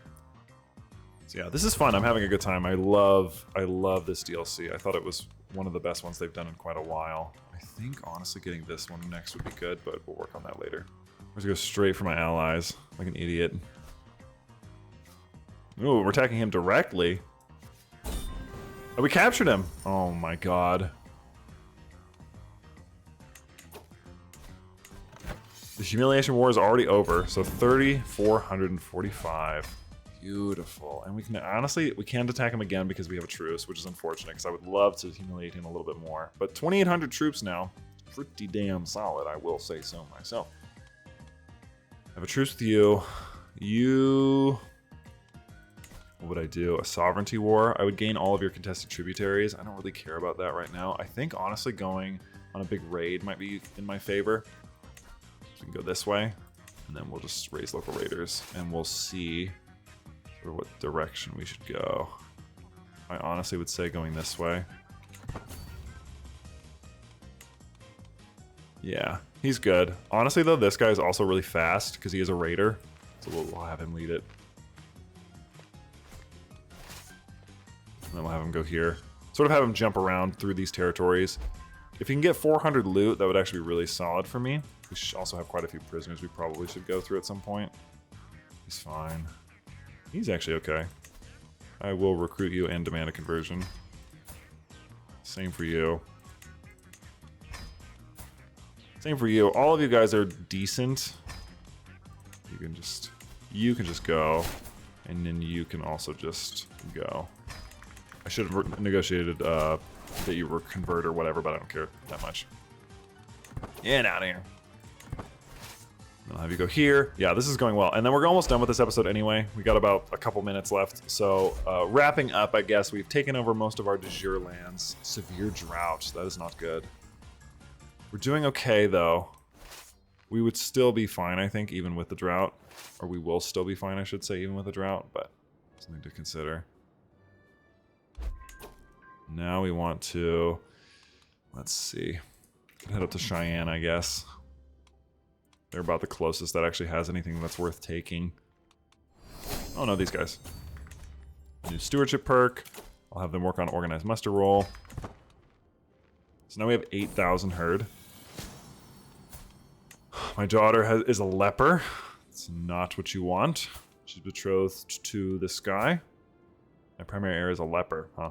So yeah, this is fun. I'm having a good time. I love this DLC. I thought it was one of the best ones they've done in quite a while. I think honestly getting this one next would be good, but we'll work on that later. I'm just gonna go straight for my allies, like an idiot. Ooh, we're attacking him directly. Oh, we captured him. Oh my god. The humiliation war is already over, so 3,445. Beautiful. And we can honestly, we can't attack him again because we have a truce, which is unfortunate because I would love to humiliate him a little bit more. But 2,800 troops now. Pretty damn solid, I will say so myself. I have a truce with you. What would I do? A sovereignty war? I would gain all of your contested tributaries. I don't really care about that right now. I think honestly going on a big raid might be in my favor. So we can go this way, and then we'll just raise local raiders, and we'll see sort of what direction we should go. I honestly would say going this way. Yeah, he's good. Honestly though, this guy is also really fast because he is a raider, so we'll have him lead it. And then we'll have him go here. Sort of have him jump around through these territories. If he can get 400 loot, that would actually be really solid for me. We should also have quite a few prisoners we probably should go through at some point. He's fine. He's actually okay. I will recruit you and demand a conversion. Same for you. Same for you. All of you guys are decent. You can just go. And then you can also just go. I should have negotiated that you were convert or whatever, but I don't care that much. Get out of here. I'll have you go here. Yeah, this is going well. And then we're almost done with this episode anyway. We got about a couple minutes left. So wrapping up, I guess, we've taken over most of our de jure lands. Severe drought. That is not good. We're doing okay, though. We would still be fine, I think, even with the drought. Or we will still be fine, I should say, even with the drought. But something to consider. Now we want to... Let's see. Head up to Cheyenne, I guess. They're about the closest that actually has anything that's worth taking. Oh no, these guys. New stewardship perk. I'll have them work on organized muster roll. So now we have 8,000 herd. My daughter is a leper. It's not what you want. She's betrothed to this guy. My primary heir is a leper, huh?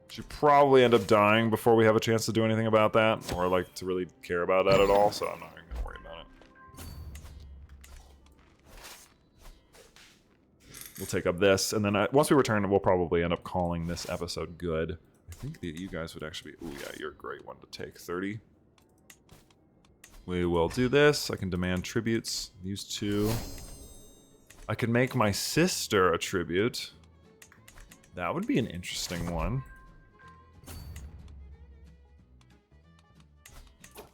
Should probably end up dying before we have a chance to do anything about that, or like to really care about that at all, so I'm not even gonna worry about it. We'll take up this, and then once we return, we'll probably end up calling this episode good. I think that you guys would actually be... Ooh, yeah, you're a great one to take. 30. We will do this. I can demand tributes. Use 2. I can make my sister a tribute. That would be an interesting one.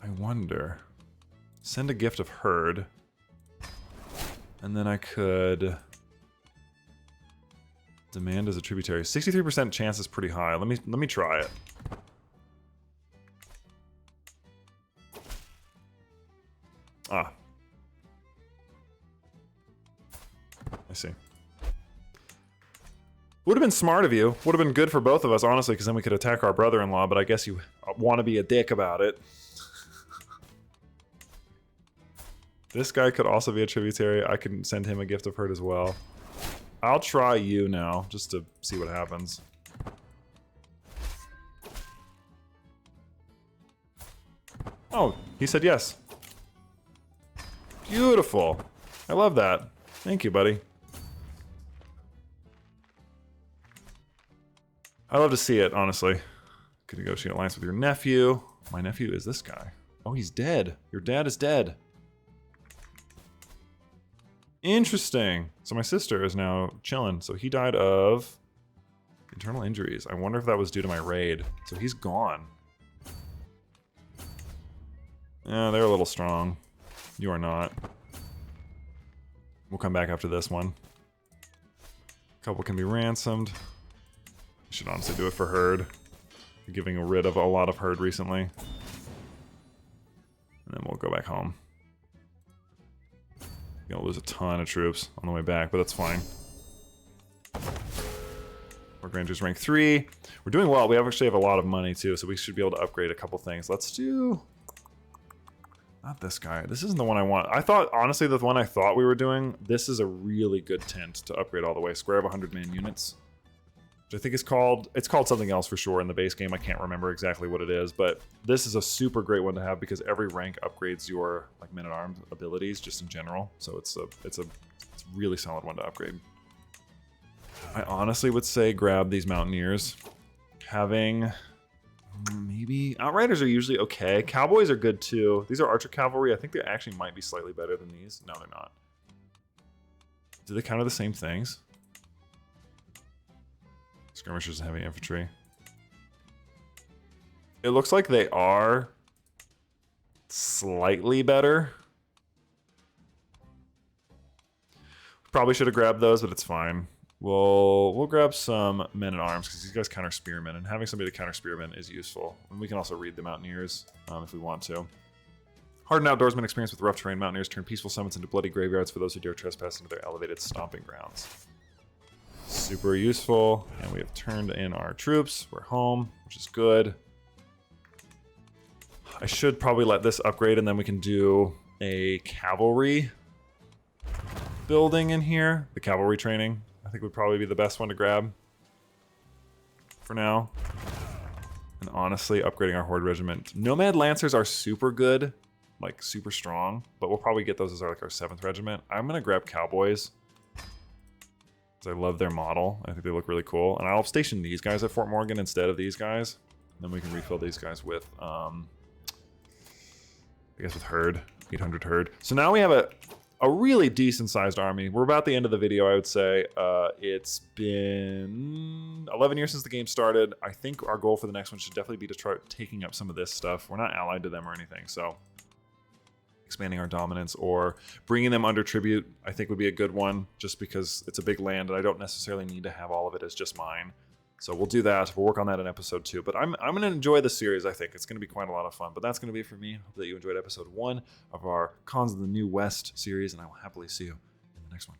I wonder. Send a gift of herd. And then I could... Demand as a tributary. 63% chance is pretty high. Let me try it. Ah. I see. Would have been smart of you. Would have been good for both of us, honestly, because then we could attack our brother-in-law, but I guess you want to be a dick about it. This guy could also be a tributary. I can send him a gift of herd as well. I'll try you now, just to see what happens. Oh, he said yes. Beautiful. I love that. Thank you, buddy. I love to see it, honestly. Could negotiate an alliance with your nephew. My nephew is this guy. Oh, he's dead. Your dad is dead. Interesting. So my sister is now chilling. So he died of internal injuries. I wonder if that was due to my raid. So he's gone. Yeah, they're a little strong. You are not. We'll come back after this one. A couple can be ransomed. I should honestly do it for herd. I'm giving rid of a lot of herd recently. And then we'll go back home. Gonna lose a ton of troops on the way back, but that's fine. Our Ranger's rank 3. We're doing well. We actually have a lot of money too, so we should be able to upgrade a couple things. Let's do... Not this guy. This isn't the one I want. I thought, honestly, the one I thought we were doing, this is a really good tent to upgrade all the way. Square of 100 man units. Which I think is called... It's called something else for sure in the base game. I can't remember exactly what it is, but this is a super great one to have because every rank upgrades your like men-at-arms abilities just in general. So it's a really solid one to upgrade. I honestly would say grab these Mountaineers. Having... Maybe... Outriders are usually okay. Cowboys are good too. These are Archer Cavalry. I think they actually might be slightly better than these. No, they're not. Do they counter the same things? Skirmishers and heavy infantry. It looks like they are slightly better. Probably should have grabbed those, but it's fine. We'll grab some men-at-arms because these guys counter spearmen, and having somebody to counter spearmen is useful. And we can also read the Mountaineers if we want to. Hardened outdoorsmen experience with rough terrain. Mountaineers turn peaceful summits into bloody graveyards for those who dare trespass into their elevated stomping grounds. Super useful. And we have turned in our troops. We're home, which is good. I should probably let this upgrade, and then we can do a cavalry building in here. The cavalry training, I think, would probably be the best one to grab for now. And honestly, upgrading our horde regiment. Nomad lancers are super good, like super strong, but we'll probably get those as our 7th regiment. I'm gonna grab cowboys because I love their model. I think they look really cool, and I'll station these guys at Fort Morgan instead of these guys. Then we can refill these guys with I guess with herd, 800 herd. So now we have a really decent sized army. We're about the end of the video, I would say. It's been 11 years since the game started. I think our goal for the next one should definitely be to try taking up some of this stuff. We're not allied to them or anything, so expanding our dominance or bringing them under tribute, I think would be a good one, just because it's a big land and I don't necessarily need to have all of it as just mine. So we'll do that. We'll work on that in episode 2. But I'm going to enjoy the series, I think. It's going to be quite a lot of fun. But that's going to be it for me. Hope that you enjoyed episode 1 of our Cons of the New West series, and I will happily see you in the next one.